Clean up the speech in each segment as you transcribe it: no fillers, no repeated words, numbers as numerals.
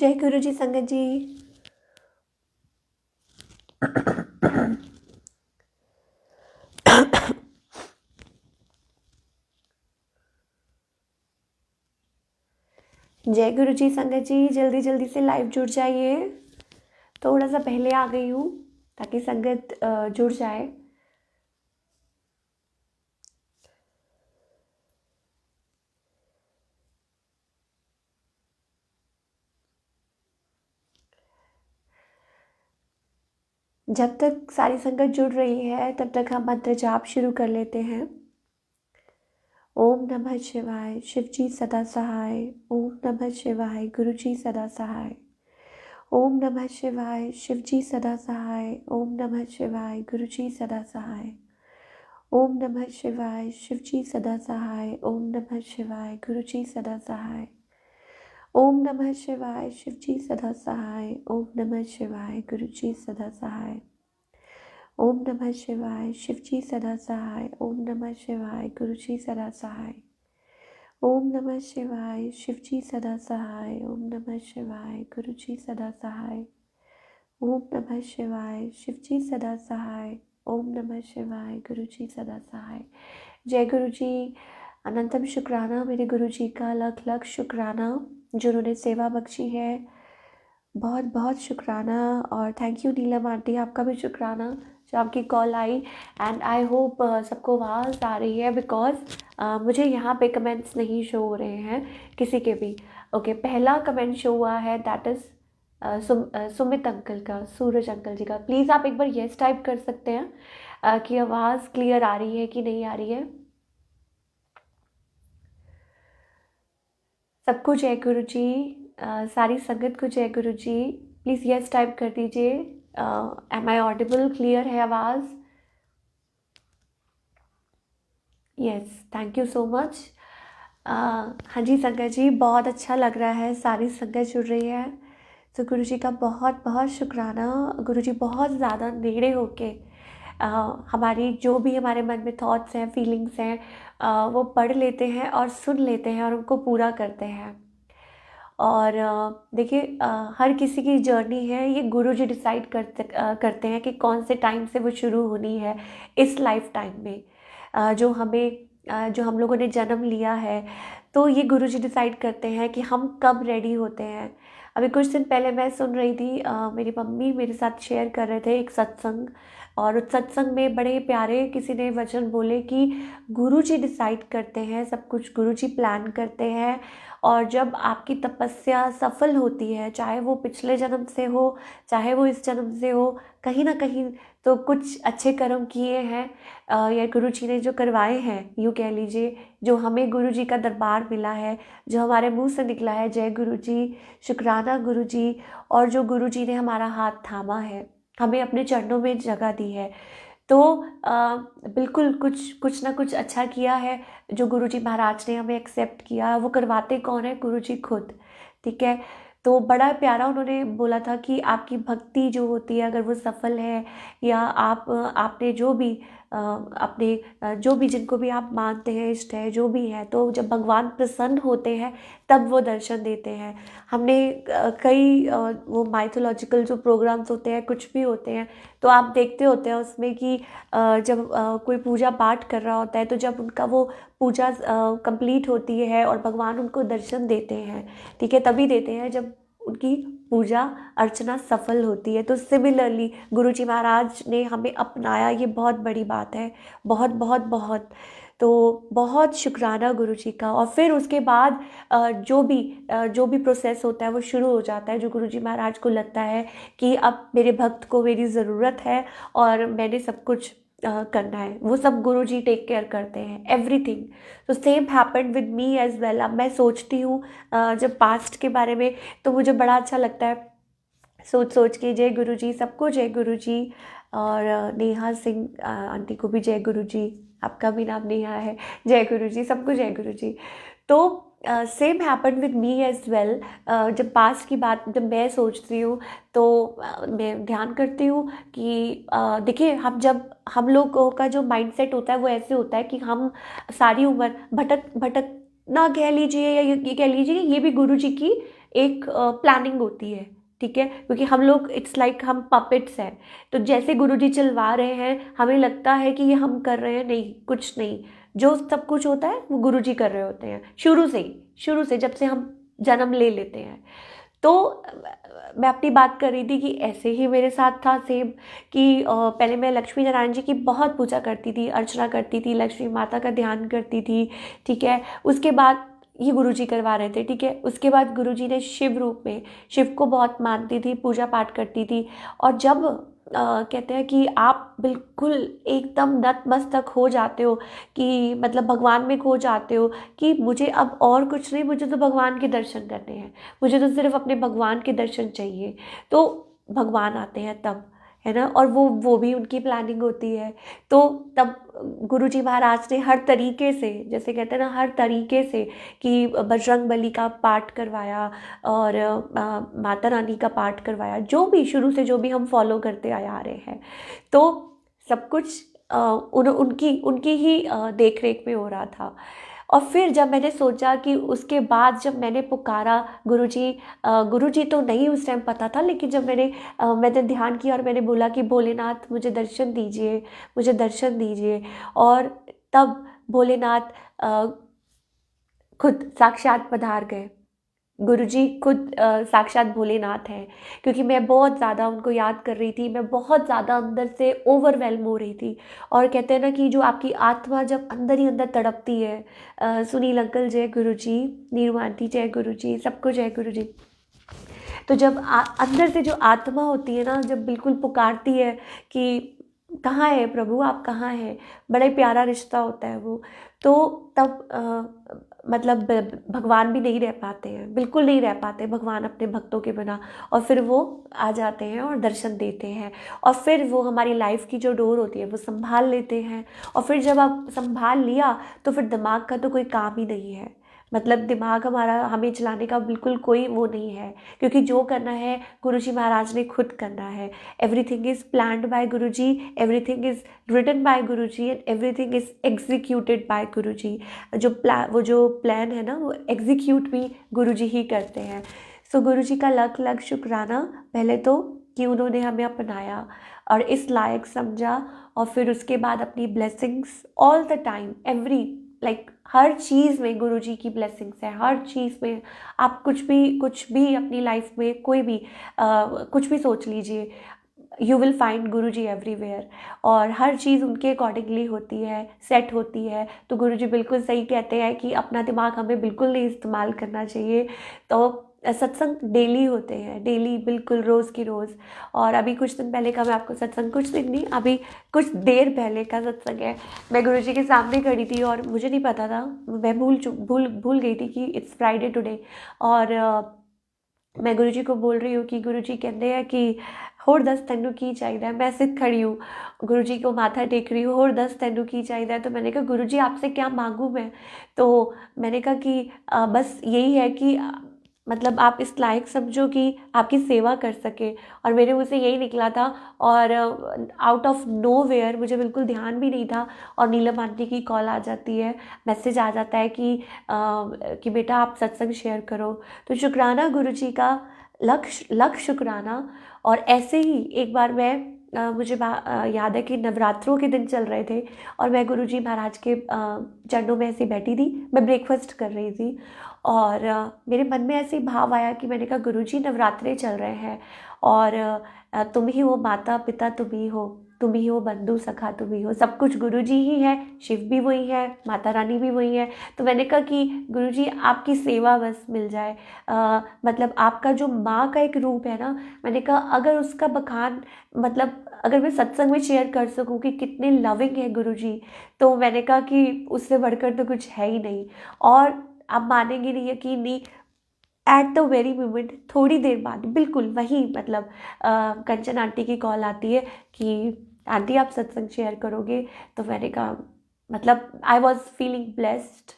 जय गुरु जी संगत जी। जय गुरु जी संगत जी, जल्दी जल्दी से लाइव जुड़ जाइए। थोड़ा सा पहले आ गई हूँ ताकि संगत जुड़ जाए। जब तक सारी संगत जुड़ रही है तब तक हम मंत्र जाप शुरू कर लेते हैं। ओम नमः शिवाय, शिव जी सदा सहाय। ओम नमः शिवाय, गुरु जी सदा सहाय। ओम नमः शिवाय, शिव जी सदा सहाय। ओम नमः शिवाय, गुरु जी सदा सहाय। ओम नमः शिवाय, शिव जी सदा सहाय। ओम नमः शिवाय, गुरु जी सदा सहाय। ओम नमः शिवाय, शिव जी सदा सहाय। ओम नमः शिवाय, गुरु जी सदा सहाय। ओम नमः शिवाय, शिव जी सदा सहाय। ओम नमः शिवाय, गुरु जी सदा सहाय। ओम नमः शिवाय, शिव जी सदा सहाय। ओम नमः शिवाय, गुरु जी सदा सहाय। ओम नमः शिवाय, शिव जी सदा सहाय। ओम नमः शिवाय, गुरु जी सदा सहाय। जय गुरु जी। अनंतम शुक्राना मेरे गुरु जी का, लख लख शुक्राना जिन्होंने सेवा बख्शी है। बहुत बहुत शुक्राना। और थैंक यू नीलम आंटी, आपका भी शुक्राना जो आपकी call I. And I hope सबको आवाज़ आ रही है, बिकॉज मुझे यहाँ पे कमेंट्स नहीं शो हो रहे हैं किसी के भी। ओके, पहला कमेंट शो हुआ है, दैट इज़ सुमित अंकल का, सूरज अंकल जी का। प्लीज़ आप एक बार येस टाइप कर सकते हैं कि आवाज़ क्लियर आ रही है कि नहीं आ रही है। सबको जय गुरु जी। सारी संगत को जय गुरु जी। प्लीज़ येस टाइप कर दीजिए। एम आई ऑडिबल, क्लियर है आवाज़? Yes, thank you so much. हाँ जी संगत जी, बहुत अच्छा लग रहा है, सारी संगत जुड़ रही है। तो गुरु जी का बहुत बहुत शुक्राना। गुरु जी बहुत ज़्यादा नेड़े होके हमारी जो भी हमारे मन में थॉट्स हैं, फीलिंग्स हैं, वो पढ़ लेते हैं और सुन लेते हैं और उनको पूरा करते हैं। और देखिए, हर किसी की जर्नी है, ये गुरु जी डिसाइड करते हैं कि कौन से टाइम से वो शुरू होनी है इस लाइफ टाइम में। जो हम लोगों ने जन्म लिया है, तो ये गुरु जी डिसाइड करते हैं कि हम कब रेडी होते हैं। अभी कुछ दिन पहले मैं सुन रही थी, मेरी मम्मी मेरे साथ शेयर कर रहे थे एक सत्संग। और उस सत्संग में बड़े प्यारे किसी ने वचन बोले कि गुरु जी डिसाइड करते हैं सब कुछ, गुरु जी प्लान करते हैं। और जब आपकी तपस्या सफल होती है, चाहे वो पिछले जन्म से हो, चाहे वो इस जन्म से हो, कहीं ना कहीं तो कुछ अच्छे कर्म किए हैं या गुरु जी ने जो करवाए हैं, यूँ कह लीजिए, जो हमें गुरु जी का दरबार मिला है, जो हमारे मुंह से निकला है, जय गुरु जी, शुक्राना गुरु जी। और जो गुरु जी ने हमारा हाथ थामा है, हमें अपने चरणों में जगह दी है, तो बिल्कुल कुछ कुछ ना कुछ अच्छा किया है जो गुरुजी महाराज ने हमें एक्सेप्ट किया। वो करवाते कौन है? गुरुजी खुद। ठीक है। तो बड़ा प्यारा उन्होंने बोला था कि आपकी भक्ति जो होती है, अगर वो सफल है, या आपने जो भी अपने जो भी जिनको भी आप मानते हैं, इष्ट है जो भी है, तो जब भगवान प्रसन्न होते हैं तब वो दर्शन देते हैं। हमने कई वो माइथोलॉजिकल जो प्रोग्राम्स होते हैं, कुछ भी होते हैं, तो आप देखते होते हैं उसमें कि जब कोई पूजा पाठ कर रहा होता है, तो जब उनका वो पूजा कंप्लीट होती है और भगवान उनको दर्शन देते हैं, ठीक है, तभी देते हैं जब उनकी पूजा अर्चना सफल होती है। तो सिमिलरली गुरुजी महाराज ने हमें अपनाया, ये बहुत बड़ी बात है। बहुत बहुत बहुत। तो बहुत शुक्राना गुरुजी का। और फिर उसके बाद जो भी प्रोसेस होता है वो शुरू हो जाता है, जो गुरुजी महाराज को लगता है कि अब मेरे भक्त को मेरी ज़रूरत है और मैंने सब कुछ करना है, वो सब गुरुजी टेक केयर करते हैं, एवरीथिंग। तो same happened with me as well. अब मैं सोचती हूँ जब पास्ट के बारे में, तो मुझे बड़ा अच्छा लगता है सोच सोच के। जय गुरु जी, सबको जय गुरु जी। और नेहा सिंह आंटी को भी जय गुरु जी, आपका भी नाम नेहा है। जय गुरु जी, सबको जय गुरु जी। तो same happen with me as well. जब पास्ट की बात जब मैं सोचती हूँ, तो मैं ध्यान करती हूँ कि देखिए, हम लोगों का जो माइंडसेट होता है वो ऐसे होता है कि हम सारी उम्र भटक भटक ना कह लीजिए, या ये कह लीजिए कि ये भी गुरु जी की एक प्लानिंग होती है, ठीक है, क्योंकि हम लोग इट्स लाइक हम पपेट्स हैं। तो जैसे गुरुजी चलवा रहे हैं हमें लगता है कि ये हम कर रहे हैं, नहीं, कुछ नहीं। जो सब कुछ होता है वो गुरुजी कर रहे होते हैं शुरू से ही, शुरू से जब से हम जन्म ले लेते हैं। तो मैं अपनी बात कर रही थी कि ऐसे ही मेरे साथ था सेम, कि पहले मैं लक्ष्मी नारायण जी की बहुत पूजा करती थी, अर्चना करती थी, लक्ष्मी माता का ध्यान करती थी, ठीक है। उसके बाद ये गुरुजी करवा रहे थे, ठीक है। उसके बाद गुरुजी ने शिव रूप में, शिव को बहुत मानती थी, पूजा पाठ करती थी। और जब कहते हैं कि आप बिल्कुल एकदम नतमस्तक हो जाते हो, कि मतलब भगवान में खो जाते हो, कि मुझे अब और कुछ नहीं, मुझे तो भगवान के दर्शन करने हैं, मुझे तो सिर्फ अपने भगवान के दर्शन चाहिए। तो भगवान आते हैं तब, है ना, और वो भी उनकी प्लानिंग होती है। तो तब गुरुजी महाराज ने हर तरीके से, जैसे कहते हैं ना, हर तरीके से, कि बजरंग बली का पाठ करवाया और माता रानी का पाठ करवाया, जो भी शुरू से जो भी हम फॉलो करते आए आ रहे हैं। तो सब कुछ उनकी उनकी ही देख रेख में हो रहा था। और फिर जब मैंने सोचा कि उसके बाद जब मैंने पुकारा गुरुजी, गुरुजी तो नहीं उस टाइम पता था, लेकिन जब मैंने ध्यान किया और मैंने बोला कि भोलेनाथ मुझे दर्शन दीजिए, मुझे दर्शन दीजिए। और तब भोलेनाथ खुद साक्षात पधार गए। गुरुजी खुद साक्षात भोलेनाथ हैं, क्योंकि मैं बहुत ज़्यादा उनको याद कर रही थी, मैं बहुत ज़्यादा अंदर से ओवरवेल्म हो रही थी। और कहते हैं ना कि जो आपकी आत्मा जब अंदर ही अंदर तड़पती है, सुनील अंकल जय गुरुजी, नीरू आंटी जय गुरुजी, सबको जय गुरुजी। तो जब अंदर से जो आत्मा होती है ना, जब बिल्कुल पुकारती है कि कहाँ है प्रभु, आप कहाँ हैं, बड़ा ही प्यारा रिश्ता होता है वो। तो तब मतलब भगवान भी नहीं रह पाते हैं, बिल्कुल नहीं रह पाते भगवान अपने भक्तों के बिना। और फिर वो आ जाते हैं और दर्शन देते हैं, और फिर वो हमारी लाइफ की जो डोर होती है वो संभाल लेते हैं। और फिर जब आप संभाल लिया तो फिर दिमाग का तो कोई काम ही नहीं है, मतलब दिमाग हमारा, हमें चलाने का बिल्कुल कोई वो नहीं है, क्योंकि जो करना है गुरुजी महाराज ने खुद करना है। Everything is planned by Guruji, everything is written by Guruji, and everything is executed by Guruji. वो जो प्लान है ना, वो एग्जीक्यूट भी गुरुजी ही करते हैं। सो गुरुजी का लख लख शुक्राना, पहले तो कि उन्होंने हमें अपनाया और इस लायक समझा, और फिर उसके बाद अपनी blessings all the time, every like हर चीज़ में गुरुजी की ब्लेसिंग्स है, हर चीज़ में। आप कुछ भी अपनी लाइफ में कोई भी कुछ भी सोच लीजिए, you will find Guruji everywhere. और हर चीज़ उनके अकॉर्डिंगली होती है, सेट होती है। तो गुरुजी बिल्कुल सही कहते हैं कि अपना दिमाग हमें बिल्कुल नहीं इस्तेमाल करना चाहिए। तो सत्संग डेली होते हैं, डेली, बिल्कुल रोज़ की रोज़। और अभी कुछ दिन पहले का मैं आपको सत्संग, कुछ दिन नहीं, अभी कुछ देर पहले का सत्संग है। मैं गुरुजी के सामने खड़ी थी और मुझे नहीं पता था, मैं भूल गई थी कि इट्स फ्राइडे टुडे। और मैं गुरुजी को बोल रही हूँ कि गुरुजी कहते हैं कि होर 10 तेनू की चाहिए। मैं सिर्फ खड़ी हूँ, गुरुजी को माथा टेक रही हूँ, होर 10 तेनू की चाहिए। तो मैंने कहा गुरुजी आपसे क्या मांगूँ मैं। तो मैंने कहा कि बस यही है कि मतलब आप इस लायक समझो कि आपकी सेवा कर सके। और मेरे मुँह से यही निकला था, और आउट ऑफ नो वेयर, मुझे बिल्कुल ध्यान भी नहीं था, और नीलम आंटी की कॉल आ जाती है, मैसेज आ जाता है कि बेटा आप सत्संग शेयर करो। तो शुक्राना गुरुजी का, लख शुक्राना। और ऐसे ही एक बार मैं मुझे याद है कि नवरात्रों के दिन चल रहे थे, और मैं गुरुजी महाराज के चरणों में ऐसे बैठी थी, मैं ब्रेकफास्ट कर रही थी। और मेरे मन में ऐसे ही भाव आया कि मैंने कहा गुरुजी नवरात्रे चल रहे हैं, और तुम ही हो माता पिता, तुम ही हो बंधु सखा, तुम ही हो सब कुछ, गुरुजी ही है, शिव भी वही है, माता रानी भी वही है। तो मैंने कहा कि गुरुजी आपकी सेवा बस मिल जाए, मतलब आपका जो माँ का एक रूप है ना, मैंने कहा अगर उसका बखान, मतलब अगर मैं सत्संग में शेयर कर सकूं कि कितने लविंग है गुरुजी, तो मैंने कहा कि उससे बढ़कर तो कुछ है ही नहीं। और आप मानेंगे नहीं, यकीन नहीं, एट द वेरी मोमेंट, थोड़ी देर बाद, बिल्कुल वही, मतलब कंचन आंटी की कॉल आती है कि आंटी आप सत्संग शेयर करोगे। तो मैंने कहा, मतलब आई वॉज फीलिंग ब्लेस्ड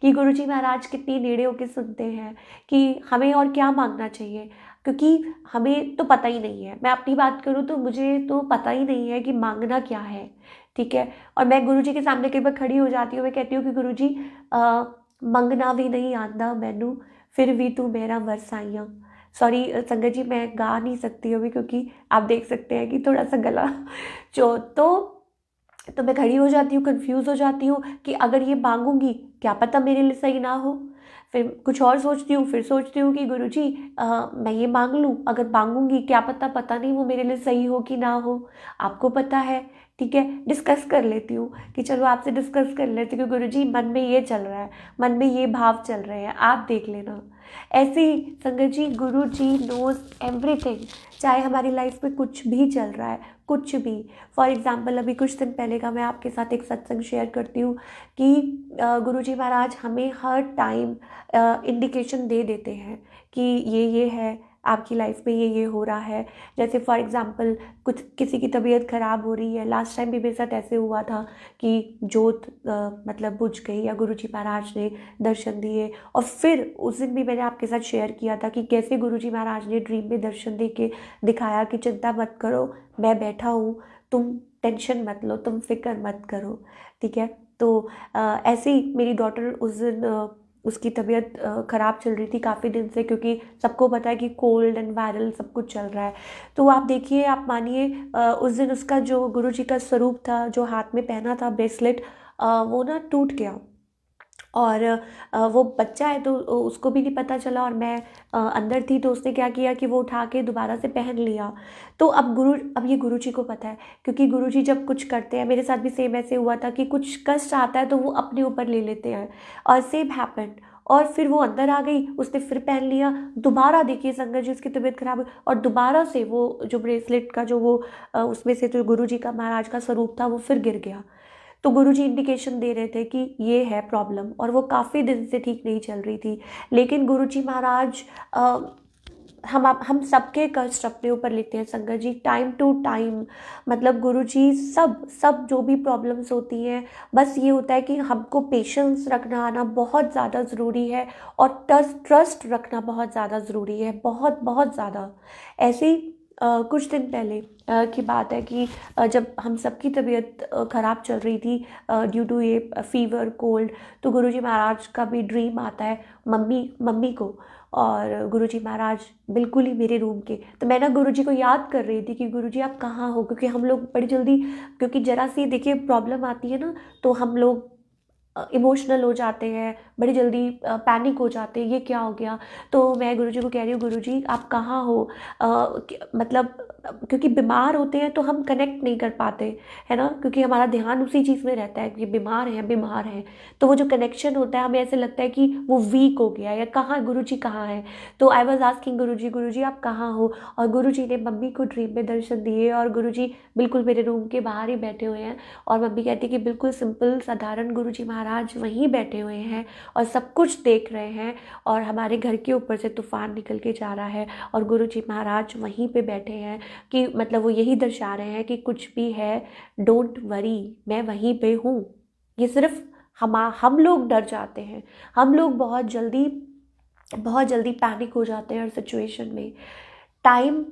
कि गुरुजी महाराज कितनी नेड़े होके सुनते हैं, कि हमें और क्या मांगना चाहिए, क्योंकि हमें तो पता ही नहीं है। मैं अपनी बात करूँ तो मुझे तो पता ही नहीं है कि मांगना क्या है, ठीक है। और मैं गुरुजी के सामने कई बार खड़ी हो जाती हूँ, मैं कहती हूँ कि गुरुजी मंगना भी नहीं आंदा मैनू, फिर भी तू मेरा बरसाइयाँ। सॉरी संगत जी, मैं गा नहीं सकती अभी क्योंकि आप देख सकते हैं कि थोड़ा सा गला जो तो मैं खड़ी हो जाती हूँ, कंफ्यूज हो जाती हूँ कि अगर ये मांगूंगी क्या पता मेरे लिए सही ना हो। फिर कुछ और सोचती हूँ, फिर सोचती हूँ कि गुरुजी मैं ये मांग लूँ, अगर मांगूंगी क्या पता नहीं वो मेरे लिए सही हो कि ना हो, आपको पता है। ठीक है, डिस्कस कर लेती हूँ कि चलो आपसे डिस्कस कर लेती हूँ कि गुरुजी मन में ये चल रहा है, मन में ये भाव चल रहे हैं, आप देख लेना। ऐसे ही संगत जी गुरु जी नोज एवरीथिंग, चाहे हमारी लाइफ में कुछ भी चल रहा है, कुछ भी। फॉर एग्ज़ाम्पल अभी कुछ दिन पहले का मैं आपके साथ एक सत्संग शेयर करती हूँ कि गुरुजी महाराज हमें हर टाइम इंडिकेशन दे देते हैं कि ये है आपकी लाइफ में, ये हो रहा है। जैसे फॉर एग्ज़ाम्पल कुछ किसी की तबीयत ख़राब हो रही है, लास्ट टाइम भी मेरे साथ ऐसे हुआ था कि जोत मतलब बुझ गई या गुरुजी महाराज ने दर्शन दिए। और फिर उस दिन भी मैंने आपके साथ शेयर किया था कि कैसे गुरुजी महाराज ने ड्रीम में दर्शन दे के दिखाया कि चिंता मत करो, मैं बैठा हूँ, तुम टेंशन मत लो, तुम फिक्र मत करो। ठीक है, तो ऐसे ही मेरी डॉटर उस दिन उसकी तबीयत ख़राब चल रही थी काफ़ी दिन से, क्योंकि सबको पता है कि कोल्ड एंड वायरल सब कुछ चल रहा है। तो आप देखिए, आप मानिए उस दिन उसका जो गुरुजी का स्वरूप था, जो हाथ में पहना था ब्रेसलेट, वो ना टूट गया। और वो बच्चा है तो उसको भी नहीं पता चला, और मैं अंदर थी तो उसने क्या किया कि वो उठा के दोबारा से पहन लिया। तो अब ये गुरुजी को पता है, क्योंकि गुरुजी जब कुछ करते हैं, मेरे साथ भी सेम ऐसे हुआ था कि कुछ कष्ट आता है तो वो अपने ऊपर ले लेते हैं, और सेम हैपेंड। और फिर वो अंदर आ गई, उसने फिर पहन लिया, दोबारा देखिए संगत जी उसकी तबीयत खराब हुई, और दोबारा से वो जो ब्रेसलेट का जो वो उसमें से जो गुरुजी का महाराज का स्वरूप था वो फिर गिर गया। तो गुरुजी इंडिकेशन दे रहे थे कि ये है प्रॉब्लम, और वो काफ़ी दिन से ठीक नहीं चल रही थी। लेकिन गुरुजी महाराज हम सबके कष्ट अपने ऊपर लेते हैं संगत जी, टाइम टू टाइम। मतलब गुरुजी सब सब जो भी प्रॉब्लम्स होती हैं, बस ये होता है कि हमको पेशेंस रखना आना बहुत ज़्यादा ज़रूरी है, और ट्रस्ट रखना बहुत ज़्यादा ज़रूरी है, बहुत बहुत ज़्यादा। ऐसे ही कुछ दिन पहले की बात है कि जब हम सबकी तबीयत ख़राब चल रही थी ड्यू टू ये फीवर कोल्ड, तो गुरुजी महाराज का भी ड्रीम आता है मम्मी को, और गुरुजी महाराज बिल्कुल ही मेरे रूम के। तो मैं ना गुरुजी को याद कर रही थी कि गुरुजी आप कहाँ हो, क्योंकि हम लोग बड़ी जल्दी, क्योंकि ज़रा सी देखिए प्रॉब्लम आती है ना, तो हम लोग इमोशनल हो जाते हैं, बड़ी जल्दी पैनिक हो जाते हैं, ये क्या हो गया। तो मैं गुरुजी को कह रही हूँ गुरुजी आप कहाँ हो, मतलब क्योंकि बीमार होते हैं तो हम कनेक्ट नहीं कर पाते, है ना, क्योंकि हमारा ध्यान उसी चीज़ में रहता है कि बीमार हैं। तो वो जो कनेक्शन होता है हमें ऐसे लगता है कि वो वीक हो गया, या कहाँ गुरुजी कहाँ है। तो आई वॉज आस्किंग गुरुजी आप कहाँ हो, और गुरुजी ने मम्मी को ड्रीम में दर्शन दिए, और गुरुजी बिल्कुल मेरे रूम के बाहर ही बैठे हुए हैं, और मम्मी कहती कि बिल्कुल सिंपल साधारण गुरुजी महाराज वहीं बैठे हुए हैं और सब कुछ देख रहे हैं, और हमारे घर के ऊपर से तूफान निकल के जा रहा है, और गुरुजी महाराज वहीं पे बैठे हैं, कि मतलब वो यही दर्शा रहे हैं कि कुछ भी है डोंट वरी, मैं वहीं पे हूँ। ये सिर्फ हम लोग डर जाते हैं, हम लोग बहुत जल्दी पैनिक हो जाते हैं हर सिचुएशन में। टाइम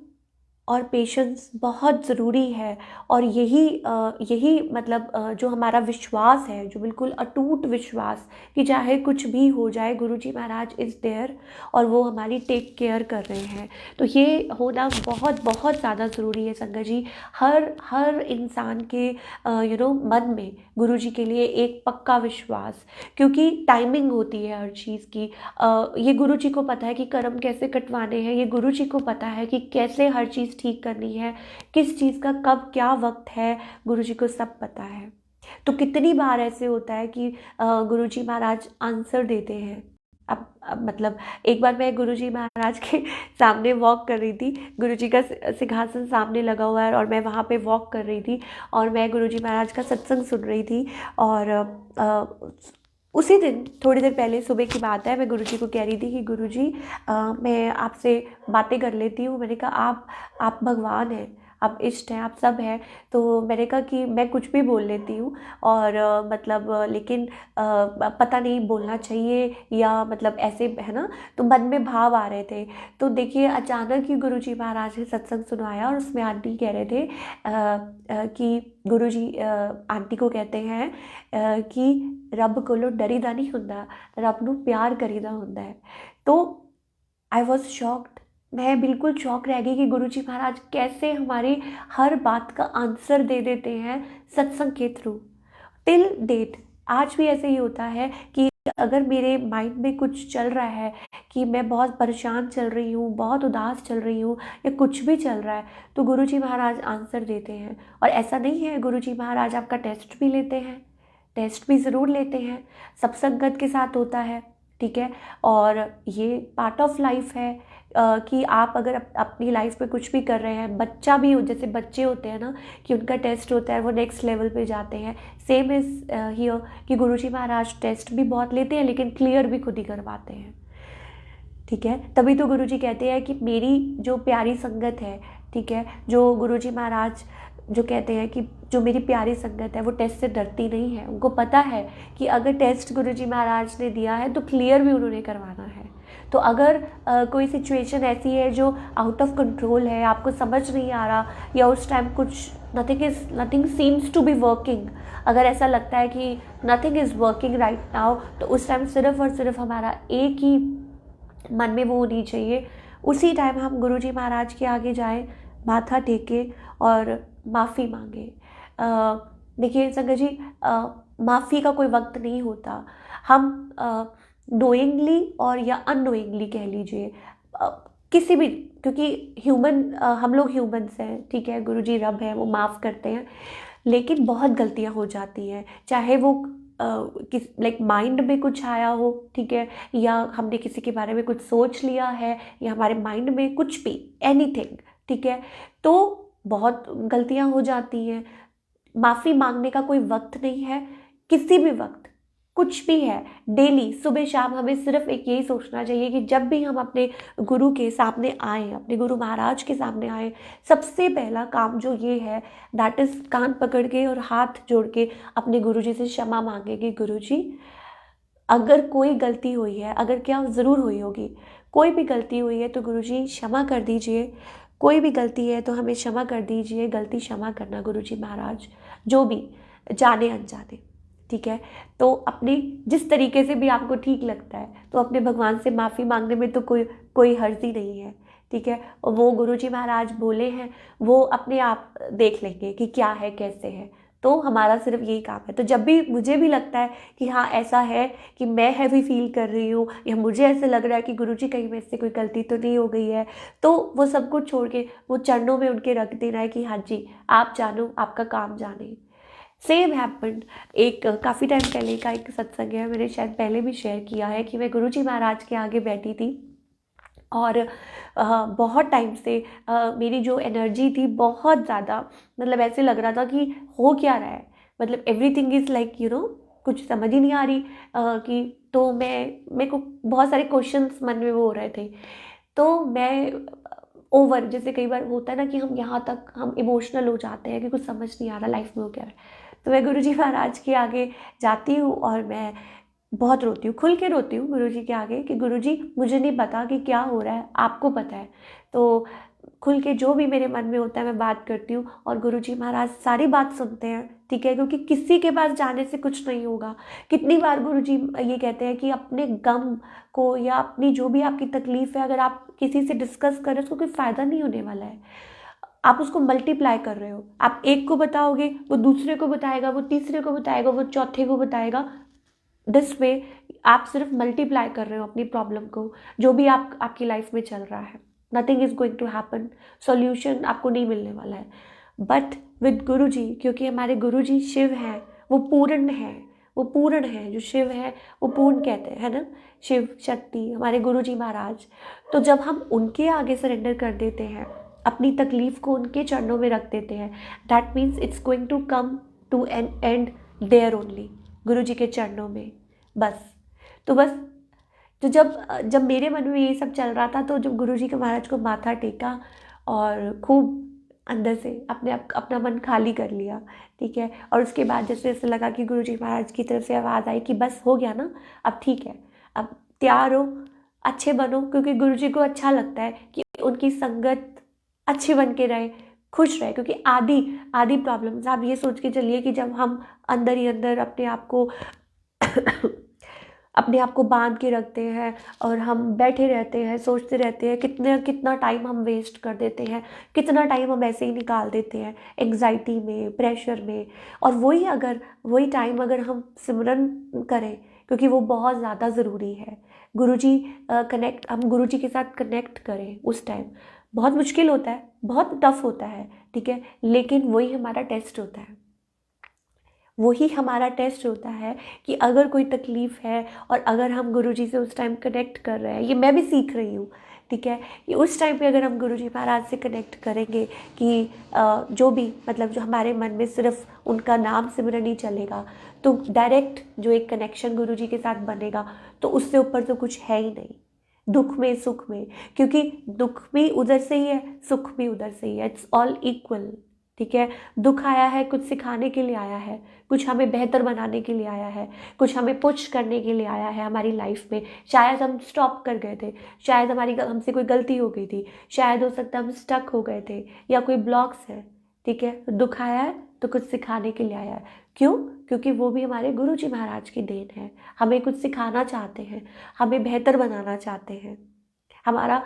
और पेशेंस बहुत ज़रूरी है, और यही मतलब जो हमारा विश्वास है, जो बिल्कुल अटूट विश्वास कि चाहे कुछ भी हो जाए गुरुजी महाराज इज़ देयर, और वो हमारी टेक केयर कर रहे हैं। तो ये होना बहुत बहुत ज़्यादा ज़रूरी है संगत जी। हर इंसान के मन में गुरुजी के लिए एक पक्का विश्वास, क्योंकि टाइमिंग होती है हर चीज़ की। ये गुरुजी को पता है कि कर्म कैसे कटवाने हैं, ये गुरुजी को पता है कि कैसे हर चीज़ ठीक करनी है, किस चीज़ का कब क्या वक्त है, गुरुजी को सब पता है। तो कितनी बार ऐसे होता है कि गुरुजी महाराज आंसर देते हैं। अब मतलब एक बार मैं गुरुजी महाराज के सामने वॉक कर रही थी, गुरुजी का सिंहासन सामने लगा हुआ है, और मैं वहाँ पे वॉक कर रही थी, और मैं गुरुजी महाराज का सत्संग सुन रही थी। और उसी दिन थोड़ी देर पहले सुबह की बात है, मैं गुरुजी को कह रही थी कि गुरुजी मैं आपसे बातें कर लेती हूँ। मैंने कहा आप भगवान हैं, आप इष्ट हैं, आप सब हैं। तो मैंने कहा कि मैं कुछ भी बोल लेती हूँ और मतलब लेकिन पता नहीं बोलना चाहिए या मतलब ऐसे है ना, तो मन में भाव आ रहे थे। तो देखिए अचानक ही गुरुजी महाराज ने सत्संग सुनाया और उसमें आंटी कह रहे थे कि गुरुजी आंटी को कहते हैं कि रब कोलों डरीदा नहीं हुंदा, रब नूं प्यार करीदा हुंदा है। तो आई वॉज शॉक्ड, मैं बिल्कुल शॉक रह गई कि गुरुजी महाराज कैसे हमारी हर बात का आंसर दे देते हैं सत्संग के थ्रू। टिल डेट आज भी ऐसे ही होता है कि अगर मेरे माइंड में कुछ चल रहा है कि मैं बहुत परेशान चल रही हूँ, बहुत उदास चल रही हूँ या कुछ भी चल रहा है, तो गुरुजी महाराज आंसर देते हैं। और ऐसा नहीं है, गुरुजी महाराज आपका टेस्ट भी लेते हैं, टेस्ट भी ज़रूर लेते हैं, सब संगत के साथ होता है, ठीक है। और ये पार्ट ऑफ लाइफ है कि आप अगर अपनी लाइफ में कुछ भी कर रहे हैं, बच्चा भी हो, जैसे बच्चे होते हैं ना कि उनका टेस्ट होता है, वो नेक्स्ट लेवल पे जाते हैं, सेम इज़ हियर कि गुरुजी महाराज टेस्ट भी बहुत लेते हैं लेकिन क्लियर भी खुद ही करवाते हैं, ठीक है। तभी तो गुरुजी कहते हैं कि मेरी जो प्यारी संगत है, ठीक है, जो गुरुजी महाराज जो कहते हैं कि जो मेरी प्यारी संगत है वो टेस्ट से डरती नहीं है। उनको पता है कि अगर टेस्ट गुरुजी महाराज ने दिया है तो क्लियर भी उन्होंने करवाना है। तो अगर कोई सिचुएशन ऐसी है जो आउट ऑफ कंट्रोल है, आपको समझ नहीं आ रहा या उस टाइम कुछ nothing seems to be working, अगर ऐसा लगता है कि nothing is working right now, तो उस टाइम सिर्फ और सिर्फ हमारा एक ही मन में वो होनी चाहिए, उसी टाइम हम गुरुजी महाराज के आगे जाएं, माथा टेके और माफ़ी मांगे। देखिए संगत जी, माफ़ी का कोई वक्त नहीं होता। हम नोइंगली और या अननोइंगली कह लीजिए, किसी भी, क्योंकि ह्यूमन हम लोग ह्यूमन्स हैं, ठीक है, गुरुजी रब है, वो माफ़ करते हैं, लेकिन बहुत गलतियाँ हो जाती हैं, चाहे वो किस लाइक माइंड में कुछ आया हो, ठीक है, या हमने किसी के बारे में कुछ सोच लिया है या हमारे माइंड में कुछ भी एनीथिंग, ठीक है, तो बहुत गलतियाँ हो जाती हैं। माफ़ी मांगने का कोई वक्त नहीं है, किसी भी वक्त कुछ भी है, डेली सुबह शाम हमें सिर्फ एक यही सोचना चाहिए कि जब भी हम अपने गुरु के सामने आए, अपने गुरु महाराज के सामने आए, सबसे पहला काम जो ये है दैट इज़ कान पकड़ के और हाथ जोड़ के अपने गुरु जी से क्षमा मांगे कि गुरु जी अगर कोई गलती हुई है, अगर क्या ज़रूर हुई होगी, कोई भी गलती हुई है तो गुरु जी क्षमा कर दीजिए, कोई भी गलती है तो हमें क्षमा कर दीजिए, गलती क्षमा करना गुरु जी महाराज, जो भी जाने अनजाने, ठीक है। तो अपनी जिस तरीके से भी आपको ठीक लगता है तो अपने भगवान से माफ़ी मांगने में तो कोई हर्ज ही नहीं है, ठीक है। और वो गुरुजी महाराज बोले हैं, वो अपने आप देख लेंगे कि क्या है कैसे है, तो हमारा सिर्फ यही काम है। तो जब भी मुझे भी लगता है कि हाँ ऐसा है कि मैं हैवी फील कर रही हूँ या मुझे ऐसे लग रहा है कि गुरुजी कहीं मेरे से कोई गलती तो नहीं हो गई है, तो वो सब कुछ छोड़ के वो चरणों में उनके रख देना है कि हाँ जी आप जानो, आपका काम जाने। सेम हैपेंड, एक काफ़ी टाइम पहले का एक सत्संग है, मैंने शायद पहले भी शेयर किया है कि मैं गुरुजी महाराज के आगे बैठी थी और बहुत टाइम से मेरी जो एनर्जी थी बहुत ज़्यादा, मतलब ऐसे लग रहा था कि हो क्या रहा है, मतलब everything is like you know, कुछ समझ ही नहीं आ रही कि, तो मेरे को बहुत सारे क्वेश्चंस मन में वो हो रहे थे। तो मैं ओवर, जैसे कई बार होता है ना कि हम यहाँ तक हम इमोशनल हो जाते हैं कि कुछ समझ नहीं आ रहा लाइफ में हो क्या रहा है, तो मैं गुरुजी महाराज के आगे जाती हूँ और मैं बहुत रोती हूँ, खुल के रोती हूँ गुरुजी के आगे कि गुरुजी मुझे नहीं पता कि क्या हो रहा है, आपको पता है। तो खुल के जो भी मेरे मन में होता है मैं बात करती हूँ और गुरुजी महाराज सारी बात सुनते हैं, ठीक है, क्योंकि किसी के पास जाने से कुछ नहीं होगा। कितनी बार गुरुजी ये कहते हैं कि अपने गम को या अपनी जो भी आपकी तकलीफ़ है, अगर आप किसी से डिस्कस करें उसको कोई फ़ायदा नहीं होने वाला है, आप उसको मल्टीप्लाई कर रहे हो। आप एक को बताओगे वो दूसरे को बताएगा, वो तीसरे को बताएगा, वो चौथे को बताएगा, दिस वे आप सिर्फ मल्टीप्लाई कर रहे हो अपनी प्रॉब्लम को, जो भी आपकी लाइफ में चल रहा है। Nothing is going to happen, solution आपको नहीं मिलने वाला है। बट विद गुरु जी, क्योंकि हमारे गुरु जी शिव हैं, वो पूर्ण हैं, वो पूर्ण है, जो शिव है वो पूर्ण कहते हैं, है ना, शिव शक्ति हमारे गुरु जी महाराज। तो जब हम उनके आगे सरेंडर कर देते हैं, अपनी तकलीफ़ को उनके चरणों में रख देते हैं, that means it's going to come to an end there only, गुरु जी के चरणों में बस। तो बस, तो जब जब मेरे मन में ये सब चल रहा था, तो जब गुरुजी के महाराज को माथा टेका और खूब अंदर से अपने आप अपना मन खाली कर लिया, ठीक है। और उसके बाद जैसे ऐसे लगा कि गुरुजी महाराज की तरफ से आवाज़ आई कि बस हो गया ना, अब ठीक है, अब तैयार हो, अच्छे बनो, क्योंकि गुरुजी को अच्छा लगता है कि उनकी संगत अच्छी बन के रहे, खुश रहे। क्योंकि आधी आधी प्रॉब्लम्स आप ये सोच के चलिए कि जब हम अंदर ही अंदर अपने आप को बांध के रखते हैं और हम बैठे रहते हैं, सोचते रहते हैं, कितना टाइम हम वेस्ट कर देते हैं, कितना टाइम हम ऐसे ही निकाल देते हैं एंग्जाइटी में, प्रेशर में। और वही टाइम अगर हम सिमरन करें, क्योंकि वो बहुत ज़्यादा ज़रूरी है। हम गुरुजी के साथ कनेक्ट करें उस टाइम। बहुत मुश्किल होता है, बहुत टफ होता है, ठीक है, लेकिन वही हमारा टेस्ट होता है। वही हमारा टेस्ट होता है कि अगर कोई तकलीफ़ है और अगर हम गुरुजी से उस टाइम कनेक्ट कर रहे हैं, ये मैं भी सीख रही हूँ, ठीक है, कि उस टाइम पे अगर हम गुरुजी महाराज से कनेक्ट करेंगे कि जो भी मतलब जो हमारे मन में सिर्फ उनका नाम सिमरन ही चलेगा, तो डायरेक्ट जो एक कनेक्शन गुरुजी के साथ बनेगा, तो उससे ऊपर तो कुछ है ही नहीं, दुख में सुख में। क्योंकि दुख भी उधर से ही है, सुख भी उधर से ही है, इट्स ऑल इक्वल, ठीक है। दुख आया है कुछ सिखाने के लिए आया है, कुछ हमें बेहतर बनाने के लिए आया है, कुछ हमें पुश करने के लिए आया है हमारी लाइफ में। शायद हम स्टॉप कर गए थे, शायद हमसे कोई गलती हो गई थी, शायद हो सकता है हम स्टक हो गए थे या कोई ब्लॉक्स है, ठीक है। तो दुख आया है तो कुछ सिखाने के लिए आया है। क्यों? क्योंकि वो भी हमारे गुरुजी महाराज की देन है। हमें कुछ सिखाना चाहते हैं, हमें बेहतर बनाना चाहते हैं, हमारा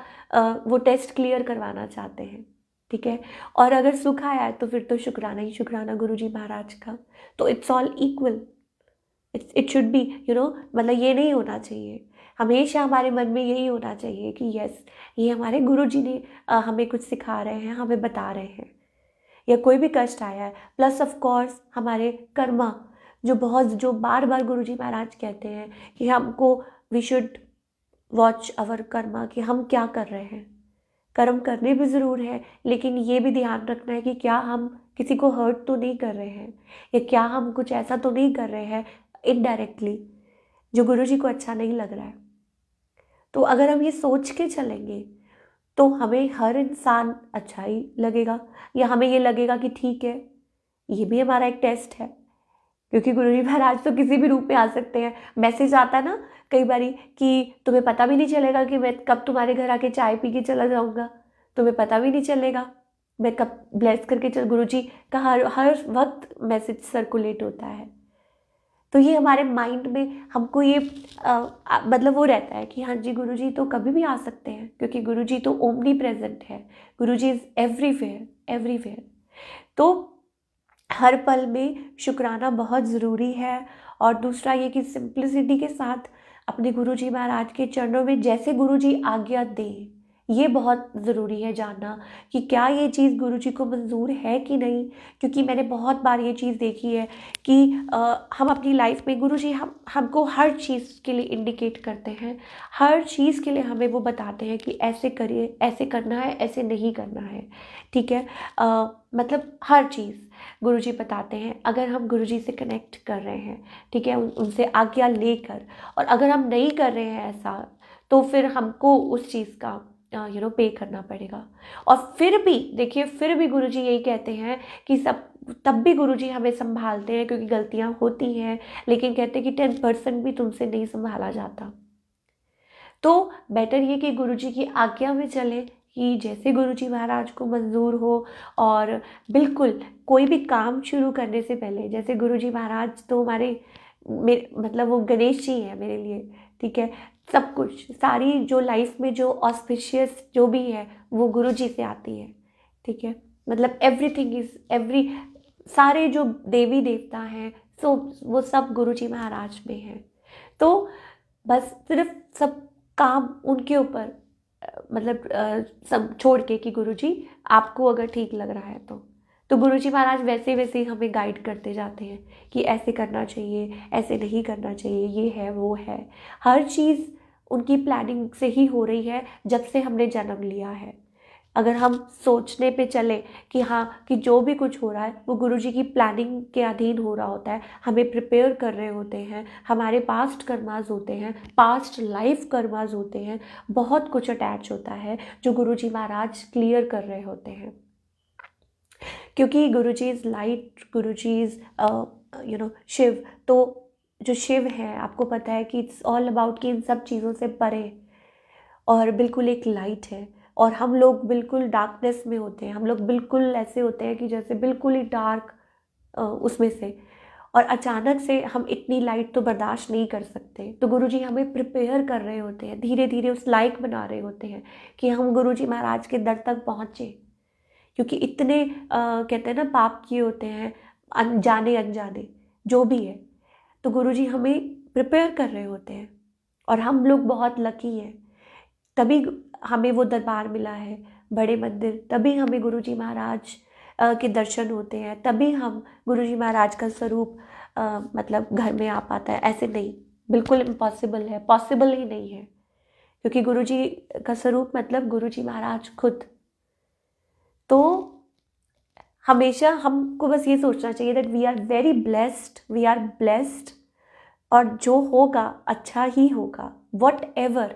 वो टेस्ट क्लियर करवाना चाहते हैं, ठीक है। और अगर सुख आया है तो फिर तो शुक्राना ही शुक्राना गुरुजी महाराज का। तो it's all equal, it should be मतलब ये नहीं होना चाहिए, हमेशा हमारे मन में यही होना चाहिए कि यस, ये हमारे गुरुजी ने हमें कुछ सिखा रहे हैं, हमें बता रहे हैं। या कोई भी कष्ट आया है, प्लस ऑफ कोर्स हमारे कर्मा, जो बार बार गुरुजी महाराज कहते हैं कि हमको we should watch our karma, कि हम क्या कर रहे हैं। कर्म करने भी ज़रूर है, लेकिन ये भी ध्यान रखना है कि क्या हम किसी को हर्ट तो नहीं कर रहे हैं, या क्या हम कुछ ऐसा तो नहीं कर रहे हैं इनडायरेक्टली जो गुरुजी को अच्छा नहीं लग रहा है। तो अगर हम ये सोच के चलेंगे तो हमें हर इंसान अच्छा ही लगेगा, या हमें ये लगेगा कि ठीक है, ये भी हमारा एक टेस्ट है। क्योंकि गुरुजी महाराज तो किसी भी रूप में आ सकते हैं। मैसेज आता है ना कई बारी कि तुम्हें पता भी नहीं चलेगा कि मैं कब तुम्हारे घर आके चाय पी के चला जाऊँगा, तुम्हें पता भी नहीं चलेगा मैं कब ब्लेस करके गुरुजी का हर वक्त मैसेज सर्कुलेट होता है। तो ये हमारे माइंड में हमको ये मतलब वो रहता है कि हाँ जी, गुरुजी तो कभी भी आ सकते हैं, क्योंकि गुरुजी तो ओमनी प्रेजेंट है, गुरुजी इज़ एवरीवेयर एवरीवेयर। तो हर पल में शुक्राना बहुत ज़रूरी है। और दूसरा ये कि सिंप्लिसिटी के साथ अपने गुरुजी महाराज के चरणों में जैसे गुरुजी आज्ञा दें, ये बहुत ज़रूरी है जानना कि क्या ये चीज़ गुरुजी को मंजूर है कि नहीं। क्योंकि मैंने बहुत बार ये चीज़ देखी है कि हम अपनी लाइफ में गुरुजी हमको हर चीज़ के लिए इंडिकेट करते हैं, हर चीज़ के लिए हमें वो बताते हैं कि ऐसे करिए, ऐसे करना है, ऐसे नहीं करना है, ठीक है। मतलब हर चीज़ गुरुजी बताते हैं अगर हम गुरुजी से कनेक्ट कर रहे हैं, ठीक है, उनसे आज्ञा लेकर। और अगर हम नहीं कर रहे हैं ऐसा, तो फिर हमको उस चीज़ का पे करना पड़ेगा। और फिर भी देखिए, फिर भी गुरुजी यही कहते हैं कि तब भी गुरुजी हमें संभालते हैं, क्योंकि गलतियां होती हैं, लेकिन कहते हैं कि 10% भी तुमसे नहीं संभाला जाता। तो बेटर ये कि गुरुजी की आज्ञा में चले, कि जैसे गुरुजी महाराज को मंजूर हो। और बिल्कुल कोई भी काम शुरू करने से पहले, जैसे गुरुजी महाराज तो मतलब वो गणेश जी हैं मेरे लिए, ठीक है। सब कुछ, सारी जो लाइफ में जो ऑस्पिशियस जो भी है वो गुरुजी से आती है, ठीक है। मतलब सारे जो देवी देवता हैं, वो सब गुरुजी महाराज में हैं। तो बस सिर्फ सब काम उनके ऊपर सब छोड़ के कि गुरुजी आपको अगर ठीक लग रहा है तो गुरुजी महाराज वैसे वैसे ही हमें गाइड करते जाते हैं कि ऐसे करना चाहिए, ऐसे नहीं करना चाहिए, ये है वो है। हर चीज़ उनकी प्लानिंग से ही हो रही है जब से हमने जन्म लिया है। अगर हम सोचने पे चले कि हाँ, कि जो भी कुछ हो रहा है वो गुरुजी की प्लानिंग के अधीन हो रहा होता है, हमें प्रिपेयर कर रहे होते हैं, हमारे पास्ट कर्मास होते हैं, पास्ट लाइफ कर्मास होते हैं, बहुत कुछ अटैच होता है जो गुरुजी महाराज क्लियर कर रहे होते हैं। क्योंकि Guruji is light, Guruji is Shiva. तो जो शिव है, आपको पता है कि इट्स ऑल अबाउट कि इन सब चीज़ों से परे और बिल्कुल एक लाइट है। और हम लोग बिल्कुल डार्कनेस में होते हैं, हम लोग बिल्कुल ऐसे होते हैं कि जैसे बिल्कुल ही डार्क उसमें से, और अचानक से हम इतनी लाइट तो बर्दाश्त नहीं कर सकते। तो गुरुजी हमें प्रिपेयर कर रहे होते हैं, धीरे धीरे उस लायक बना रहे होते हैं कि हम गुरुजी महाराज के दर तक पहुँचे। क्योंकि इतने कहते हैं ना पाप किए होते हैं, अनजाने अनजाने जो भी है, तो गुरुजी हमें प्रिपेयर कर रहे होते हैं। और हम लोग बहुत लकी हैं, तभी हमें वो दरबार मिला है, बड़े मंदिर, तभी हमें गुरुजी महाराज के दर्शन होते हैं, तभी हम गुरुजी महाराज का स्वरूप मतलब घर में आ पाता है। ऐसे नहीं, बिल्कुल इम्पॉसिबल है, पॉसिबल ही नहीं है। क्योंकि गुरुजी का स्वरूप मतलब गुरुजी महाराज खुद। तो हमेशा हमको बस ये सोचना चाहिए that we are very blessed, we are blessed, और जो होगा अच्छा ही होगा, वॉट एवर।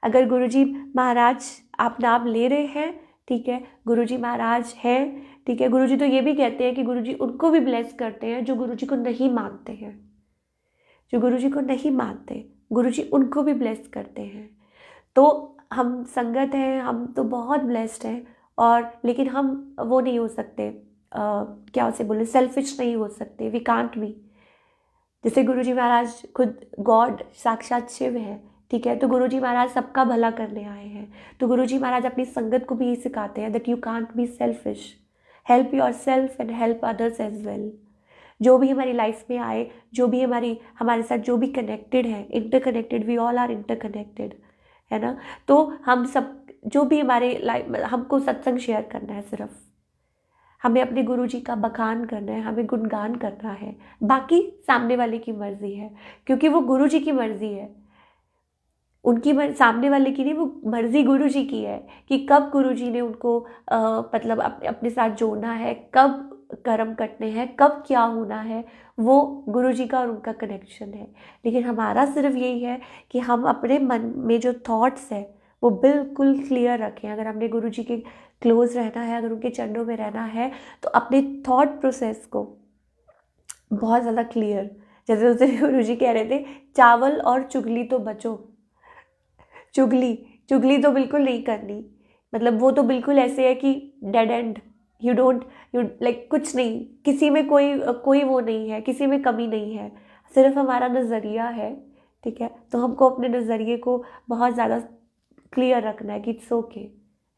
अगर गुरुजी महाराज आप नाम ले रहे हैं, ठीक है, गुरुजी महाराज हैं, ठीक है। गुरुजी तो ये भी कहते हैं कि गुरुजी उनको भी ब्लेस करते हैं जो गुरुजी को नहीं मानते हैं, जो गुरुजी को नहीं मानते, गुरुजी उनको भी ब्लेस करते हैं। तो हम संगत हैं, हम तो बहुत ब्लेस्ड हैं, और लेकिन हम वो नहीं हो सकते, क्या उसे बोले, सेल्फिश नहीं हो सकते, वी कांट बी। जैसे गुरुजी महाराज खुद गॉड, साक्षात शिव है, ठीक है। तो गुरुजी महाराज सबका भला करने आए हैं। तो गुरुजी महाराज अपनी संगत को भी यही सिखाते हैं that you can't be selfish, help yourself and help others as well. जो भी हमारी लाइफ में आए, जो भी हमारे साथ जो भी कनेक्टेड है, interconnected, we all are interconnected, है ना। तो हम सब जो भी हमारे लाइफ, हमको सत्संग शेयर करना है, सिर्फ हमें अपने गुरुजी का बखान करना है, हमें गुणगान करना है। बाकी सामने वाले की मर्जी है, क्योंकि वो गुरुजी की मर्जी है, उनकी सामने वाले की नहीं, वो मर्जी गुरुजी की है कि कब गुरुजी ने उनको मतलब अपने साथ जोड़ना है, कब कर्म कटने हैं, कब क्या होना है, वो गुरुजी का और उनका कनेक्शन है। लेकिन हमारा सिर्फ यही है कि हम अपने मन में जो थॉट्स है वो बिल्कुल क्लियर रखें। अगर हमने गुरुजी के क्लोज रहना है, अगर उनके चरणों में रहना है, तो अपने थॉट प्रोसेस को बहुत ज़्यादा क्लियर, जैसे उसे गुरुजी कह रहे थे, चावल और चुगली तो बचो। चुगली चुगली तो बिल्कुल नहीं करनी, मतलब वो तो बिल्कुल ऐसे है कि dead and, you don't, you like कुछ नहीं, किसी में कोई कोई वो नहीं है, किसी में कमी नहीं है, सिर्फ हमारा नज़रिया है, ठीक है। तो हमको अपने नज़रिए को बहुत ज़्यादा क्लियर रखना है कि इट्स ओके,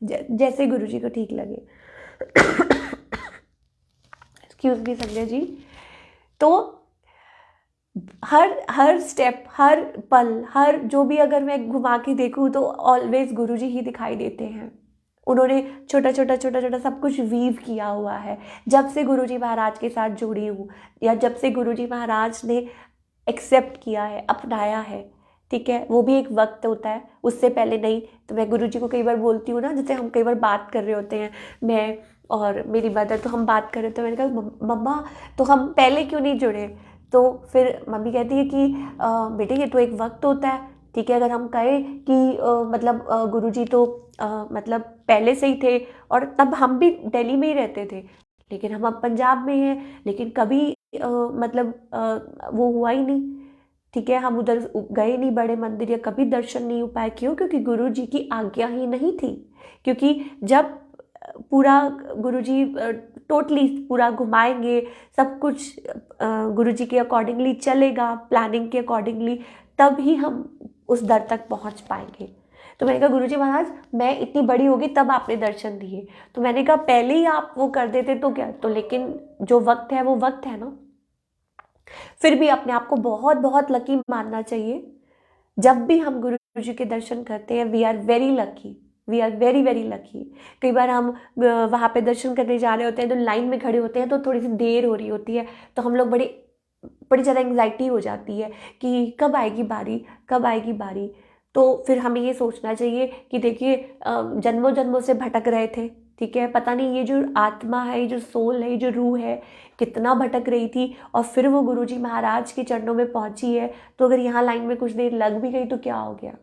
जैसे गुरुजी को ठीक लगे। Excuse me Sanjay ji. तो हर स्टेप, हर पल, हर जो भी अगर मैं घुमा के देखूँ तो ऑलवेज गुरुजी ही दिखाई देते हैं। उन्होंने छोटा छोटा छोटा छोटा सब कुछ वीव किया हुआ है। जब से गुरुजी महाराज के साथ जुड़ी हूँ, या जब से गुरुजी महाराज ने एक्सेप्ट किया है, अपनाया है, ठीक है। वो भी एक वक्त होता है, उससे पहले नहीं। तो मैं गुरुजी को कई बार बोलती हूँ ना, जैसे हम कई बार बात कर रहे होते हैं, मैं और मेरी मदर, तो हम बात कर रहे थे, मैंने कहा मम्मा तो हम पहले क्यों नहीं जुड़े। तो फिर मम्मी कहती है कि बेटे ये तो एक वक्त होता है, ठीक है। अगर हम कहें कि मतलब गुरुजी तो मतलब पहले से ही थे, और तब हम भी दिल्ली में ही रहते थे, लेकिन हम अब पंजाब में हैं, लेकिन कभी मतलब वो हुआ ही नहीं, ठीक है। हम उधर गए नहीं बड़े मंदिर, या कभी दर्शन नहीं हो पाए। क्यों? क्योंकि गुरुजी की आज्ञा ही नहीं थी। क्योंकि जब पूरा गुरुजी टोटली पूरा घुमाएंगे, सब कुछ गुरुजी के अकॉर्डिंगली चलेगा, प्लानिंग के अकॉर्डिंगली, तब ही हम उस दर तक पहुंच पाएंगे। तो मैंने कहा गुरुजी महाराज मैं इतनी बड़ी होगी तब आपने दर्शन दिए, तो मैंने कहा पहले ही आप वो कर देते तो क्या। तो लेकिन जो वक्त है वो वक्त है ना। फिर भी अपने आप को बहुत बहुत लकी मानना चाहिए। जब भी हम गुरुजी के दर्शन करते हैं, we are very lucky, we are very very lucky. कई बार हम वहाँ पे दर्शन करने जा रहे होते हैं, तो लाइन में खड़े होते हैं, तो थोड़ी सी देर हो रही होती है, तो हम लोग बड़ी बड़ी ज़्यादा एंग्जाइटी हो जाती है कि कब आएगी बारी, कब आएगी बारी। तो फिर हमें ये सोचना चाहिए कि देखिए जन्मों जन्मों से भटक रहे थे, ठीक है। पता नहीं ये जो आत्मा है, ये जो सोल है, ये जो रूह है, कितना भटक रही थी, और फिर वो गुरुजी महाराज के चरणों में पहुंची है। तो अगर यहाँ लाइन में कुछ देर लग भी गई तो क्या हो गया।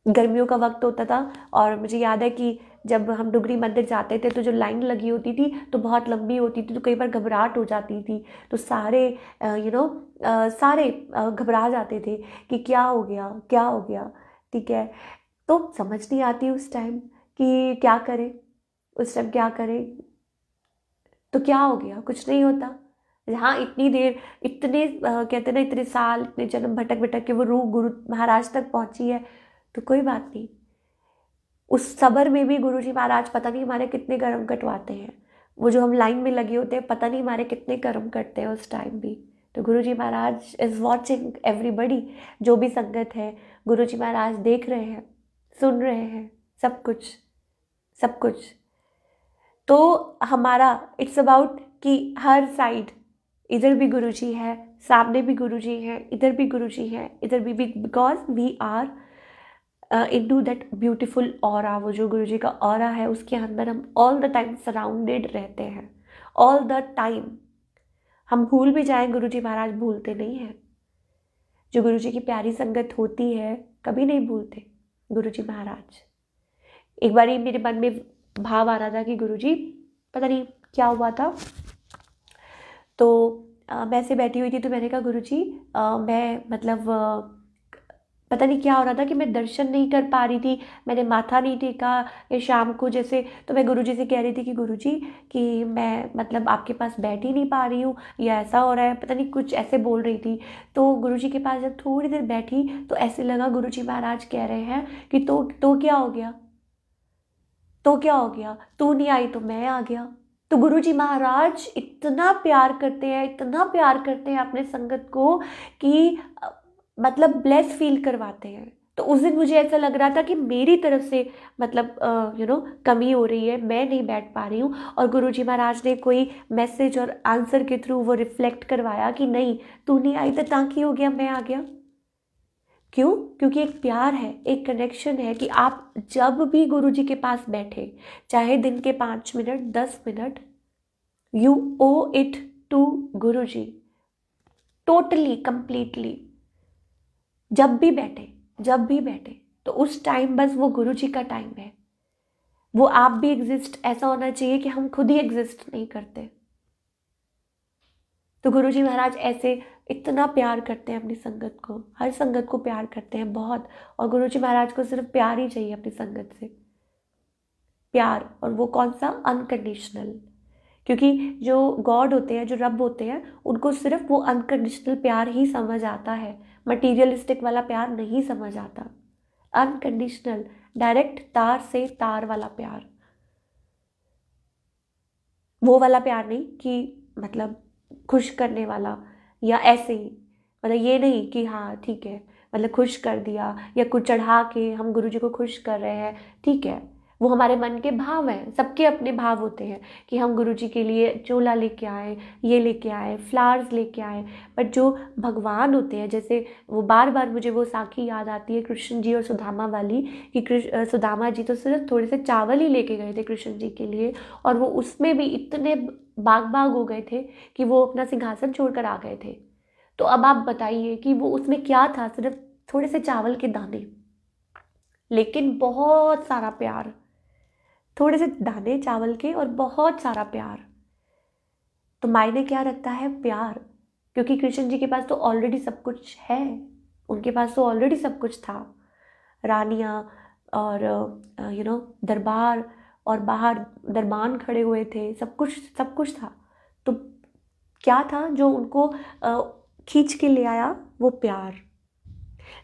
गर्मियों का वक्त होता था, और मुझे याद है कि जब हम डुगरी मंदिर जाते थे तो जो लाइन लगी होती थी तो बहुत लंबी होती थी, तो कई बार घबराहट हो जाती थी, तो सारे सारे घबरा जाते थे कि क्या हो गया, क्या हो गया। ठीक है, तो समझ नहीं आती उस टाइम कि क्या करें, उस टाइम क्या करें। तो क्या हो गया, कुछ नहीं होता। हाँ, इतनी देर, इतने कहते ना, इतने साल, इतने जन्म भटक भटक के वो रूह गुरु महाराज तक पहुंची है, तो कोई बात नहीं। उस सबर में भी गुरुजी महाराज पता नहीं हमारे कितने कर्म कटवाते हैं। वो जो हम लाइन में लगे होते हैं, पता नहीं हमारे कितने कर्म कटते हैं उस टाइम भी। तो गुरुजी महाराज इज़ वॉचिंग एवरीबडी, जो भी संगत है, गुरुजी महाराज देख रहे हैं, सुन रहे हैं, सब कुछ, सब कुछ। तो हमारा इट्स अबाउट कि हर साइड, इधर भी गुरुजी है, सामने भी गुरुजी है, इधर भी गुरुजी है, इधर भी, because we are into that beautiful aura. वो जो गुरुजी का ऑरा है, उसके अंदर हम ऑल द टाइम सराउंडेड रहते हैं, ऑल द टाइम। हम भूल भी जाएं, गुरुजी महाराज भूलते नहीं हैं। जो गुरुजी की प्यारी संगत होती है, कभी नहीं भूलते गुरुजी महाराज। एक बार ही मेरे मन में भाव आ रहा था कि गुरुजी, पता नहीं क्या हुआ था, तो मैं ऐसे बैठी हुई थी, तो मैंने कहा गुरुजी, मैं मतलब पता नहीं क्या हो रहा था कि मैं दर्शन नहीं कर पा रही थी, मैंने माथा नहीं टेका या शाम को जैसे, तो मैं गुरुजी से कह रही थी कि गुरुजी, कि मैं मतलब आपके पास बैठ ही नहीं पा रही हूँ, या ऐसा हो रहा है, पता नहीं, कुछ ऐसे बोल रही थी। तो गुरुजी के पास जब थोड़ी देर बैठी तो ऐसे लगा गुरुजी महाराज कह रहे हैं कि तो क्या हो गया, तो क्या हो गया, तू नहीं आई तो मैं आ गया। तो गुरुजी महाराज इतना प्यार करते हैं, इतना प्यार करते हैं अपने संगत को कि मतलब ब्लेस फील करवाते हैं। तो उस दिन मुझे ऐसा लग रहा था कि मेरी तरफ से मतलब कमी हो रही है, मैं नहीं बैठ पा रही हूँ, और गुरुजी महाराज ने कोई मैसेज और आंसर के थ्रू वो रिफ्लेक्ट करवाया कि नहीं, तू नहीं आई तो ताकि हो गया, मैं आ गया। क्यों? क्योंकि एक प्यार है, एक कनेक्शन है कि आप जब भी गुरुजी के पास बैठे, चाहे दिन के 5 minute, 10 minute, you owe it to Guruji, totally, completely. जब भी बैठे, जब भी बैठे, तो उस टाइम बस वो गुरुजी का टाइम है। वो आप भी एग्जिस्ट ऐसा होना चाहिए कि हम खुद ही एग्जिस्ट नहीं करते। तो गुरुजी महाराज ऐसे इतना प्यार करते हैं अपनी संगत को, हर संगत को प्यार करते हैं बहुत। और गुरुजी महाराज को सिर्फ प्यार ही चाहिए अपनी संगत से, प्यार। और वो कौन सा? अनकंडीशनल। क्योंकि जो गॉड होते हैं, जो रब होते हैं, उनको सिर्फ वो अनकंडीशनल प्यार ही समझ आता है, मटीरियलिस्टिक वाला प्यार नहीं समझ आता। अनकंडीशनल, डायरेक्ट तार से तार वाला प्यार, वो वाला प्यार नहीं कि मतलब खुश करने वाला या ऐसे ही, मतलब ये नहीं कि हाँ ठीक है, मतलब खुश कर दिया या कुछ चढ़ा के हम गुरुजी को खुश कर रहे हैं, ठीक है, वो हमारे मन के भाव हैं। सबके अपने भाव होते हैं कि हम गुरुजी के लिए चोला लेके आए, ये लेके आए, फ्लावर्स लेके आए। बट जो भगवान होते हैं, जैसे वो बार बार मुझे वो साखी याद आती है कृष्ण जी और सुदामा वाली, कि सुदामा जी तो सिर्फ थोड़े से चावल ही लेके गए थे कृष्ण जी के लिए, और वो उसमें भी इतने बाग बाग हो गए थे कि वो अपना सिंहासन छोड़कर आ गए थे। तो अब आप बताइए कि वो उसमें क्या था? सिर्फ थोड़े से चावल के दाने, लेकिन बहुत सारा प्यार। थोड़े से दाने चावल के और बहुत सारा प्यार। तो मायने क्या रखता है? प्यार। क्योंकि कृष्ण जी के पास तो ऑलरेडी सब कुछ है, उनके पास तो ऑलरेडी सब कुछ था, रानियाँ और दरबार, और बाहर दरबान खड़े हुए थे, सब कुछ, सब कुछ था। तो क्या था जो उनको खींच के ले आया? वो प्यार।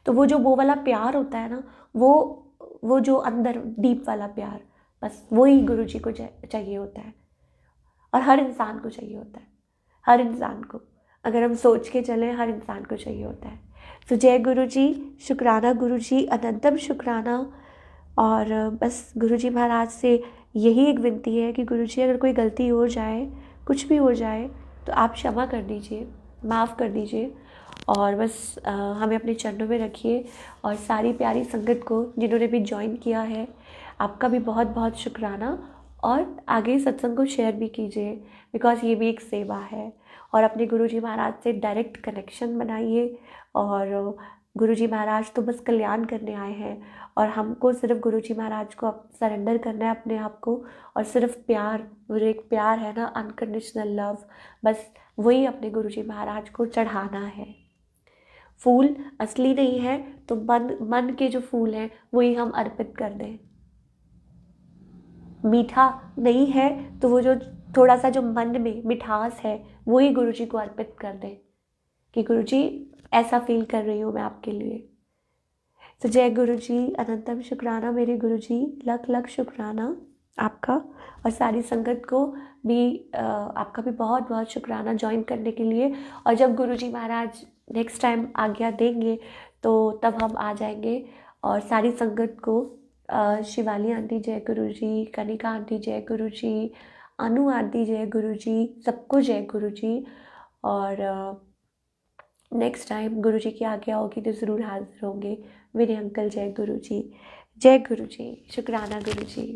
तो वो वाला प्यार होता है ना, वो जो अंदर डीप वाला प्यार, बस वही गुरुजी को चाहिए होता है, और हर इंसान को चाहिए होता है, हर इंसान को। अगर हम सोच के चलें, हर इंसान को चाहिए होता है। तो जय गुरुजी, शुक्राना गुरुजी, अनंतम शुक्राना। और बस गुरुजी महाराज से यही एक विनती है कि गुरुजी, अगर कोई गलती हो जाए, कुछ भी हो जाए, तो आप क्षमा कर दीजिए, माफ़ कर दीजिए, और बस हमें अपने चरणों में रखिए। और सारी प्यारी संगत को जिन्होंने भी ज्वाइन किया है, आपका भी बहुत बहुत शुक्राना। और आगे सत्संग को शेयर भी कीजिए, बिकॉज़ ये भी एक सेवा है। और अपने गुरुजी महाराज से डायरेक्ट कनेक्शन बनाइए, और गुरुजी महाराज तो बस कल्याण करने आए हैं और हमको सिर्फ गुरुजी महाराज को सरेंडर करना है अपने आप को, और सिर्फ प्यार, वो जो एक प्यार है ना, अनकंडीशनल लव, बस वही अपने गुरुजी महाराज को चढ़ाना है। फूल असली नहीं है तो मन मन के जो फूल हैं वही हम अर्पित कर दें। मीठा नहीं है तो वो जो थोड़ा सा जो मन में मिठास है वही गुरुजी को अर्पित कर दें कि गुरुजी ऐसा फील कर रही हूँ मैं आपके लिए। तो जय गुरुजी, अनंतम शुक्राना मेरे गुरुजी, लख लख शुक्राना आपका, और सारी संगत को भी आपका भी बहुत बहुत शुक्राना ज्वाइन करने के लिए। और जब गुरुजी महाराज नेक्स्ट टाइम आज्ञा देंगे तो तब हम आ जाएंगे और सारी संगत को शिवाली आंटी जय गुरुजी, कनिका आंटी जय गुरुजी, अनु आंटी जय गुरुजी, सबको जय गुरुजी। और नेक्स्ट टाइम गुरुजी की आज्ञा होगी तो ज़रूर हाजिर होंगे। मेरे अंकल जय गुरुजी, जय गुरुजी, शुक्राना गुरुजी।